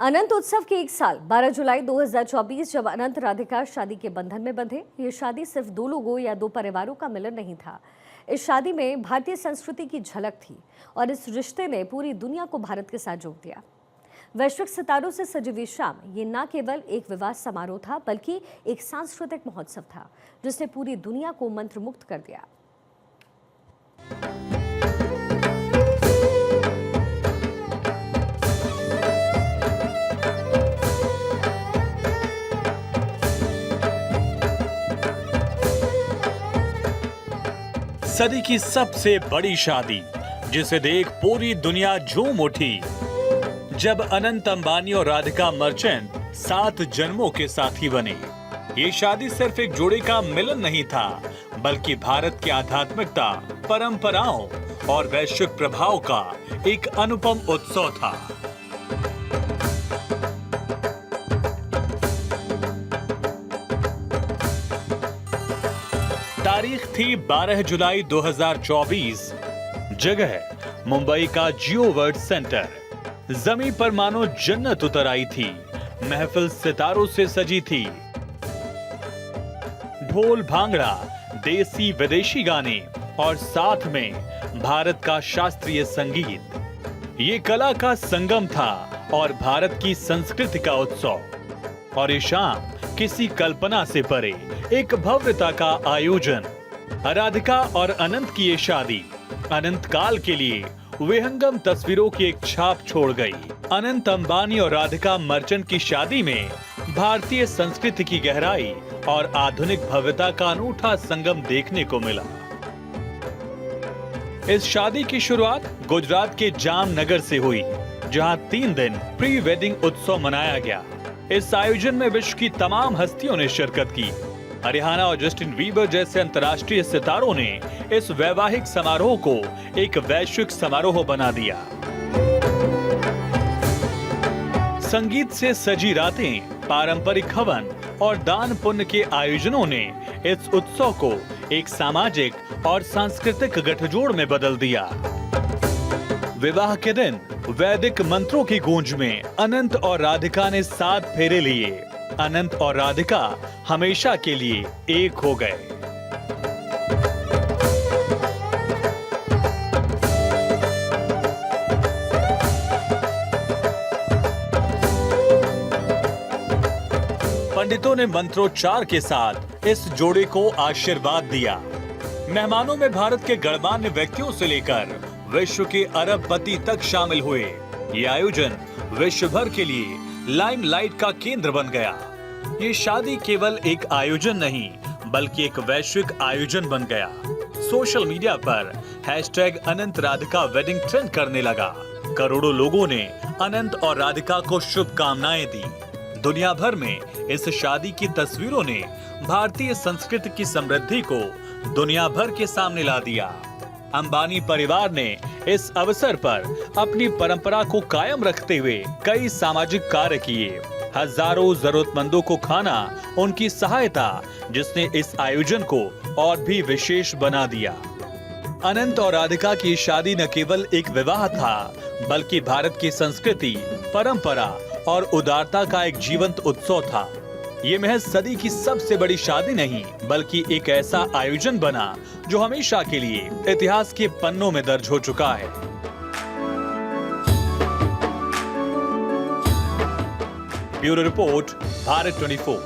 अनंत उत्सव के एक साल 12 जुलाई 2024 जब अनंत राधिका शादी के बंधन में बंधे। ये शादी सिर्फ दो लोगों या दो परिवारों का मिलन नहीं था। इस शादी में भारतीय संस्कृति की झलक थी और इस रिश्ते ने पूरी दुनिया को भारत के साथ जोड़ दिया। वैश्विक सितारों से सजी हुई शाम ये न केवल एक विवाह समारोह था बल्कि एक सांस्कृतिक महोत्सव था जिसने पूरी दुनिया को मंत्रमुग्ध कर दिया। सदी की सबसे बड़ी शादी जिसे देख पूरी दुनिया झूम उठी जब अनंत अंबानी और राधिका मर्चेंट 7 जन्मों के साथी बने। ये शादी सिर्फ एक जोड़े का मिलन नहीं था बल्कि भारत की आध्यात्मिकता, परंपराओं और वैश्विक प्रभाव का एक अनुपम उत्सव था। तारीख थी 12 जुलाई 2024। जगह मुंबई का जियो वर्ल्ड सेंटर। जमीन पर मानो जन्नत उतर आई थी। महफिल सितारों से सजी थी। ढोल भांगड़ा, देसी विदेशी गाने और साथ में भारत का शास्त्रीय संगीत। ये कला का संगम था और भारत की संस्कृति का उत्सव। और ये शाम किसी कल्पना से परे एक भव्यता का आयोजन। राधिका और अनंत की ये शादी अनंत काल के लिए विहंगम तस्वीरों की एक छाप छोड़ गई। अनंत अंबानी और राधिका मर्चेंट की शादी में भारतीय संस्कृति की गहराई और आधुनिक भव्यता का अनूठा संगम देखने को मिला। इस शादी की शुरुआत गुजरात के जामनगर से हुई, जहां 3 दिन प्री वेडिंग उत्सव मनाया गया। इस आयोजन में विश्व की तमाम हस्तियों ने शिरकत की। रिहाना और जस्टिन बीबर जैसे अंतर्राष्ट्रीय सितारों ने इस वैवाहिक समारोह को एक वैश्विक समारोह बना दिया। संगीत से सजी रातें, पारंपरिक हवन और दान पुण्य के आयोजनों ने इस उत्सव को एक सामाजिक और सांस्कृतिक गठजोड़ में बदल दिया। विवाह के दिन वैदिक मंत्रों की गूंज में अनंत और राधिका ने 7 फेरे लिए। अनंत और राधिका हमेशा के लिए एक हो गए। पंडितों ने मंत्रोच्चार के साथ इस जोड़े को आशीर्वाद दिया। मेहमानों में भारत के गणमान्य व्यक्तियों से लेकर विश्व के अरबपति तक शामिल हुए। ये आयोजन विश्व भर के लिए लाइमलाइट का केंद्र बन गया। ये शादी केवल एक आयोजन नहीं बल्कि एक वैश्विक आयोजन बन गया। सोशल मीडिया पर #अनंत राधिका वेडिंग ट्रेंड करने लगा। करोड़ों लोगों ने अनंत और राधिका को शुभकामनाएं दी। दुनिया भर में इस शादी की तस्वीरों ने भारतीय संस्कृति की समृद्धि को दुनिया भर के सामने ला दिया। अंबानी परिवार ने इस अवसर पर अपनी परंपरा को कायम रखते हुए कई सामाजिक कार्य किए। हजारों जरूरतमंदों को खाना उनकी सहायता, जिसने इस आयोजन को और भी विशेष बना दिया। अनंत और राधिका की शादी न केवल एक विवाह था बल्कि भारत की संस्कृति, परंपरा और उदारता का एक जीवंत उत्सव था। ये महज सदी की सबसे बड़ी शादी नहीं बल्कि एक ऐसा आयोजन बना जो हमेशा के लिए इतिहास के पन्नों में दर्ज हो चुका है। Bureau report, Bharat 24।